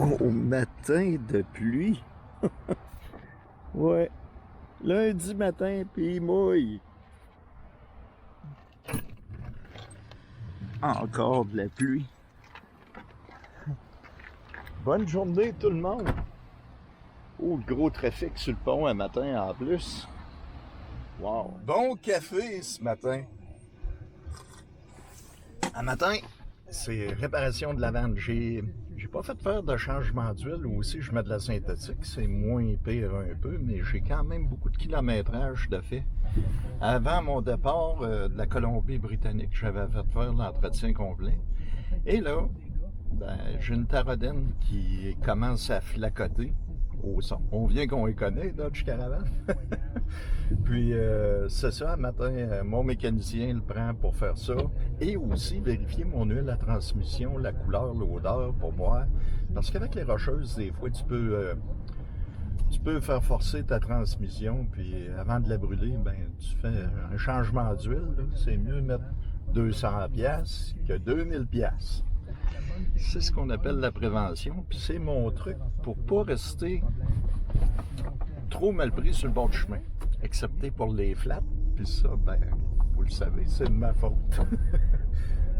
Au matin de pluie. Ouais. Lundi matin, puis il mouille. Encore de la pluie. Bonne journée tout le monde. Oh, le gros trafic sur le pont un matin en plus. Wow. Bon café ce matin. Un matin, c'est réparation de la vanne. J'ai pas fait faire de changement d'huile, ou aussi je mets de la synthétique, c'est moins pire un peu, mais j'ai quand même beaucoup de kilométrage de fait. Avant mon départ de la Colombie-Britannique, j'avais fait faire l'entretien complet. Et là, ben, j'ai une Tarodenne qui commence à flacoter au son. On vient qu'on les connaît, Dodge Caravan. Puis c'est ça, un matin, mon mécanicien le prend pour faire ça. Et aussi vérifier mon huile à transmission, la couleur, l'odeur pour moi. Parce qu'avec les rocheuses, des fois, tu peux faire forcer ta transmission. Puis avant de la brûler, ben tu fais un changement d'huile. C'est mieux mettre 200$ que 2000$. C'est ce qu'on appelle la prévention. Puis c'est mon truc pour pas rester trop mal pris sur le bord du chemin. Excepté pour les flats. Puis ça, ben, vous le savez, c'est de ma faute.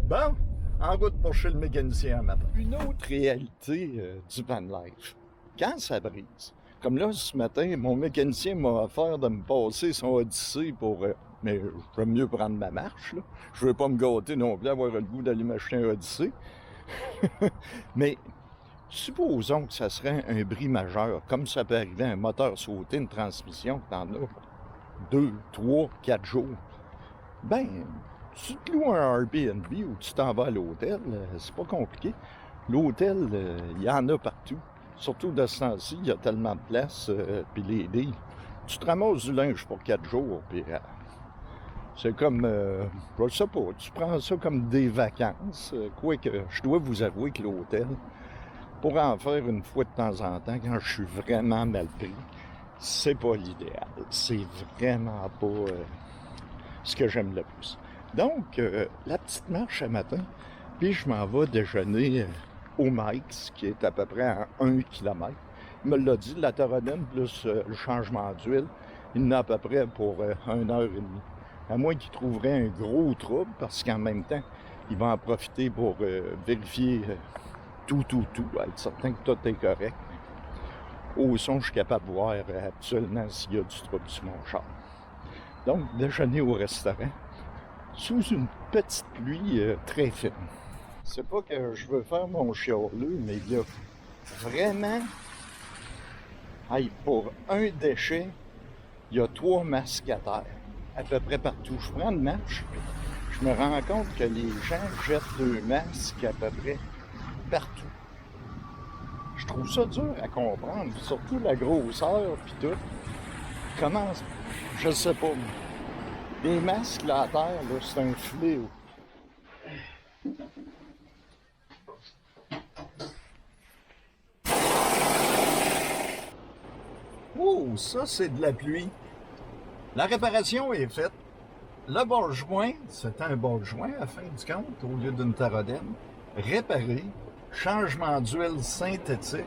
Bon, en route pour chez le mécanicien un matin. Une autre réalité du van life. Quand ça brise, comme là, ce matin, mon mécanicien m'a offert de me passer son Odyssey pour... mais je vais mieux prendre ma marche, là. Je veux pas me gâter non plus, avoir le goût d'aller m'acheter un Odyssey. Mais supposons que ça serait un bris majeur, comme ça peut arriver à un moteur sauté, une transmission, que t'en as 2, 3, 4 jours. Ben, tu te loues un Airbnb ou tu t'en vas à l'hôtel, c'est pas compliqué. L'hôtel, il y en a partout. Surtout de ce temps-ci, il y a tellement de place, puis les lits. Tu te ramasses du linge pour 4 jours, puis c'est comme, je sais pas, tu prends ça comme des vacances. Quoique, je dois vous avouer que l'hôtel, pour en faire une fois de temps en temps, quand je suis vraiment mal pris, c'est pas l'idéal. C'est vraiment pas ce que j'aime le plus. Donc, la petite marche à matin, puis je m'en vais déjeuner au Mike's, qui est à peu près à 1 km. Il me l'a dit, la Tarodenne plus le changement d'huile, il en a à peu près pour 1h30. À moins qu'il trouverait un gros trouble, parce qu'en même temps, il va en profiter pour vérifier tout, être certain que tout est correct. Au son, je suis capable de voir absolument s'il y a du trouble sur mon char. Donc, déjeuner au restaurant, sous une petite pluie très fine. C'est pas que je veux faire mon chialeux, mais il y a vraiment... Hey, pour un déchet, il y a 3 masques à terre, à peu près partout. Je prends une marche, je me rends compte que les gens jettent 2 masques à peu près partout. Je trouve ça dur à comprendre, surtout la grosseur puis tout. Comment, je sais pas. Les masques là à terre, là, c'est un fléau. Oh, ça c'est de la pluie. La réparation est faite. Le bord-joint, c'était un bord-joint à fin du compte, au lieu d'une Tarodenne. Réparé, changement d'huile synthétique,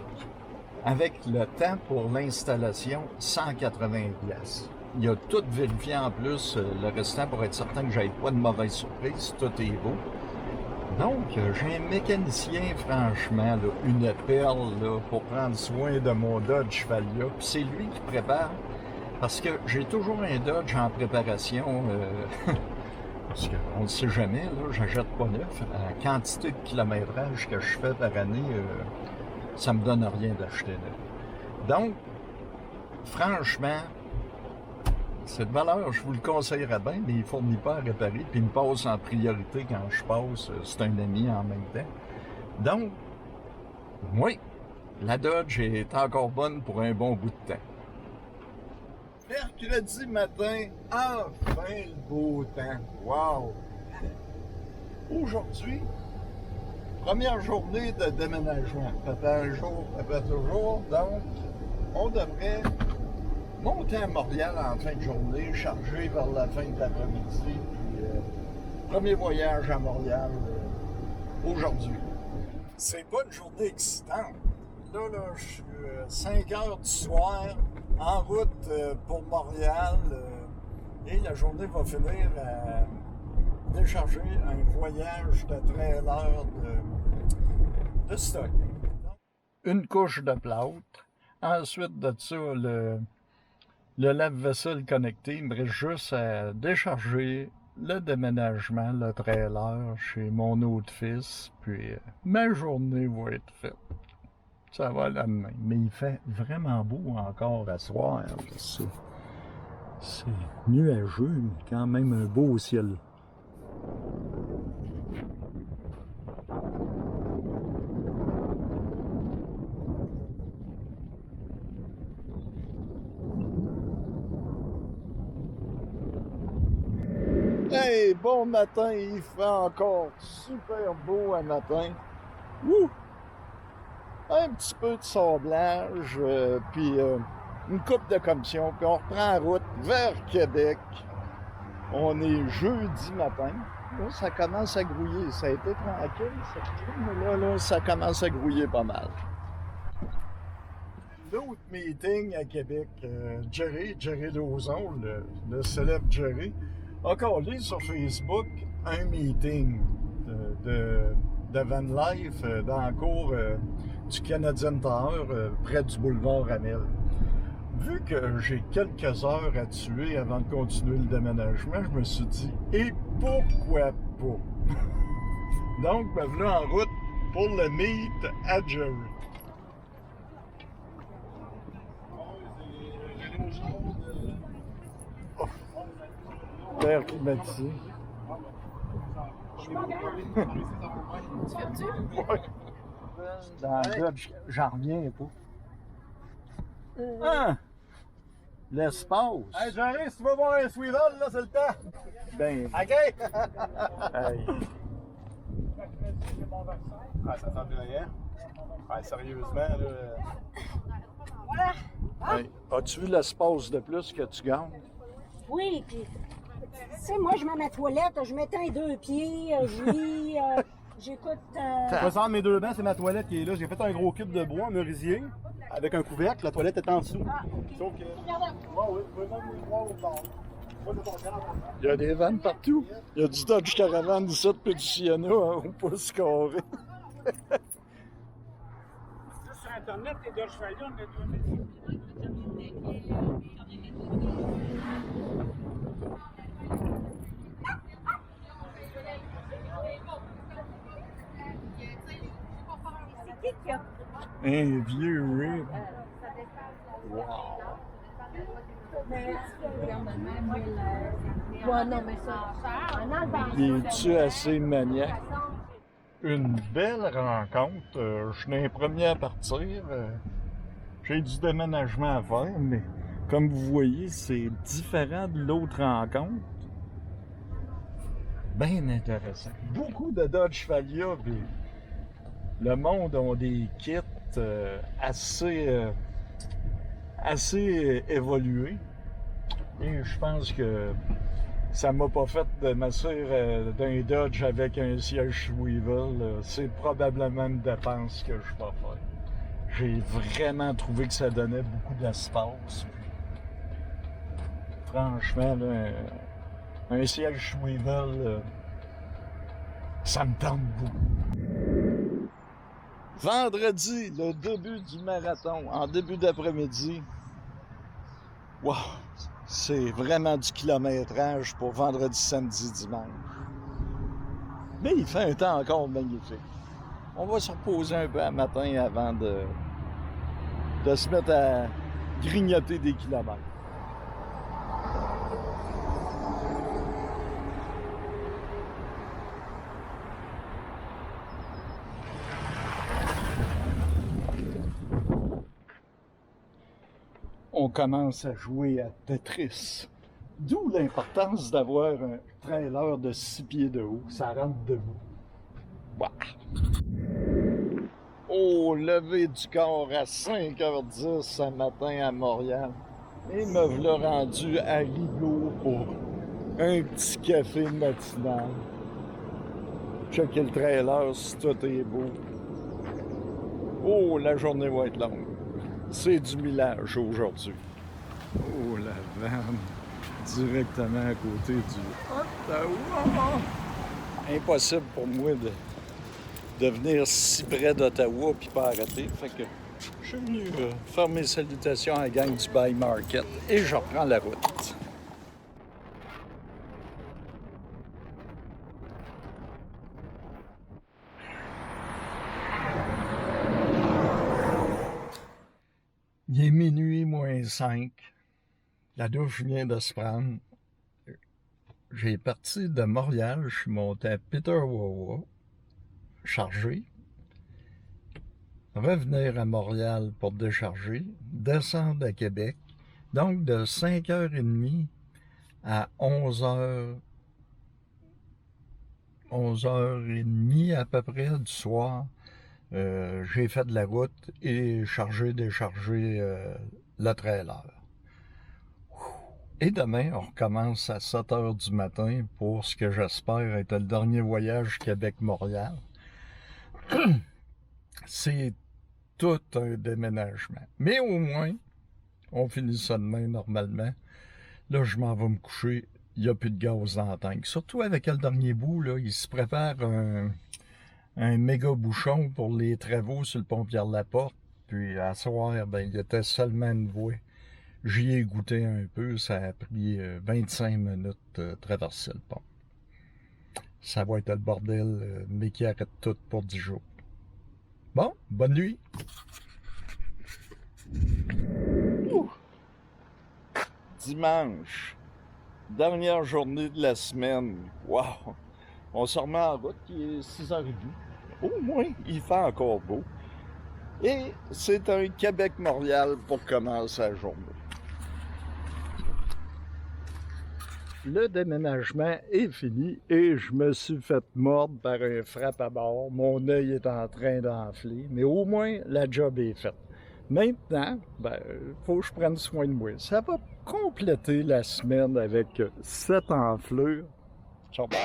avec le temps pour l'installation, 180$. Il a tout vérifié en plus, le restant pour être certain que j'aille pas de mauvaise surprise, tout est beau. Donc, j'ai un mécanicien, franchement, là, une perle là, pour prendre soin de mon Dodge Chevalia. Puis c'est lui qui prépare, parce que j'ai toujours un Dodge en préparation, parce qu'on ne sait jamais, là, j'achète pas neuf. À la quantité de kilométrage que je fais par année, ça me donne rien d'acheter neuf. Donc, franchement, cette valeur, je vous le conseillerais bien, mais il ne fournit pas à réparer, puis il me passe en priorité quand je passe, c'est un ami en même temps. Donc, oui, la Dodge est encore bonne pour un bon bout de temps. Mercredi matin, enfin le beau temps. Wow! Aujourd'hui, première journée de déménagement. Papa un jour, papa toujours. Donc, on devrait monter à Montréal en fin de journée, charger vers la fin de l'après-midi. Puis, premier voyage à Montréal aujourd'hui. C'est pas une journée excitante. Là, je suis 5 heures du soir, en route pour Montréal. Et la journée va finir à décharger un voyage de trailer de stock. Une couche de plâtre. Ensuite de ça, le lave-vaisselle connecté. Il me reste juste à décharger le déménagement, le trailer chez mon autre fils. Puis ma journée va être faite. Ça va la main. Mais il fait vraiment beau encore à soir. C'est nuageux, mais quand même un beau ciel. Hey, bon matin, il fait encore super beau un matin. Wouh! Un petit peu de sablage, puis une coupe de commission, puis on reprend la route vers Québec. On est jeudi matin. Là, ça commence à grouiller. Ça a été tranquille, mais là, ça commence à grouiller pas mal. L'autre meeting à Québec, Jerry Lauzon, le célèbre Jerry, a collé sur Facebook un meeting de van life dans la cour du Canadian Tower, près du boulevard Amel. Vu que j'ai quelques heures à tuer avant de continuer le déménagement, je me suis dit, et pourquoi pas? Donc, me voilà en route pour le meet à Jerry. Oh. L'air climatisé. Tu filmes-tu? Ouais. Dans le Dodge, j'en reviens pas. Ah! L'espace! Hey Jerry, si tu veux voir un Sweetle, là c'est le temps! Ben, OK! hey. Ah, ça sent rien. Ah, sérieusement, là. Voilà. Hey. As-tu vu l'espace de plus que tu gagnes? Oui, puis, tu sais, moi, je mets ma toilette, je m'éteins les deux pieds, je lis, j'écoute... Je sens mes deux bancs, c'est ma toilette qui est là. J'ai fait un gros cube de bois, un merisier, avec un couvercle. La toilette est en dessous. Ah, OK. Sauf que. Oui, vous pouvez même les voir au bord. Il y a des vannes partout. Il y a du Dodge Caravan d'ici, puis du Sienna au pouce carré. Sur Internet, les Dodge Valiant, on a 2000. C'est qui a... Un vieux rib. Wow. Ouais, non, mais ça... Es-tu assez maniaque? Une belle rencontre. Je suis un premier à partir. J'ai du déménagement à faire, mais comme vous voyez, c'est différent de l'autre rencontre. Bien intéressant. Beaucoup de Dodge Valia, puis le monde a des kits assez évolués. Et je pense que ça m'a pas fait de m'assurer d'un Dodge avec un siège swivel. C'est probablement une dépense que je vais faire. J'ai vraiment trouvé que ça donnait beaucoup d'espace. Franchement, là, un siège swivel, ça me tente beaucoup. Vendredi, le début du marathon, en début d'après-midi. Wow! C'est vraiment du kilométrage pour vendredi, samedi, dimanche. Mais il fait un temps encore magnifique. On va se reposer un peu à matin avant de se mettre à grignoter des kilomètres. On commence à jouer à Tetris. D'où l'importance d'avoir un trailer de 6 pieds de haut. Ça rentre debout. Wow. Au lever du corps à 5h10 ce matin à Montréal. Et me voilà rendu à Rigaud pour un petit café matinal. Checker le trailer si tout est beau. Oh, la journée va être longue. C'est du millage aujourd'hui. Oh, la vanne, directement à côté du Ottawa. Impossible pour moi de venir si près d'Ottawa puis pas arrêter. Fait que je suis venu faire mes salutations à la gang du Buy Market et je reprends la route. Il est minuit moins 5. La douche vient de se prendre. J'ai parti de Montréal, je suis monté à Peter-Wawa, chargé. Revenir à Montréal pour décharger, descendre à Québec. Donc de 5h30 à 11h30 à peu près du soir, j'ai fait de la route et déchargé le trailer. Et demain, on recommence à 7h du matin pour ce que j'espère être le dernier voyage Québec-Montréal. C'est tout un déménagement. Mais au moins, on finit ça demain normalement. Là, je m'en vais me coucher. Il n'y a plus de gaz dans la tank. Surtout avec le dernier bout, là, il se prépare un méga bouchon pour les travaux sur le pont Pierre-Laporte. Puis à soir, ben, il était seulement une voie. J'y ai goûté un peu, ça a pris 25 minutes de traverser le pont. Ça va être le bordel, mais qui arrête tout pour 10 jours. Bon, bonne nuit! Dimanche, dernière journée de la semaine. Wow! On se remet en route, il est 6h30. Au moins, il fait encore beau. Et c'est un Québec-Montréal pour commencer la journée. Le déménagement est fini et je me suis fait mordre par un frappe à bord. Mon œil est en train d'enfler, mais au moins la job est faite. Maintenant, ben, faut que je prenne soin de moi. Ça va compléter la semaine avec 7 enflures. Ciao, bye!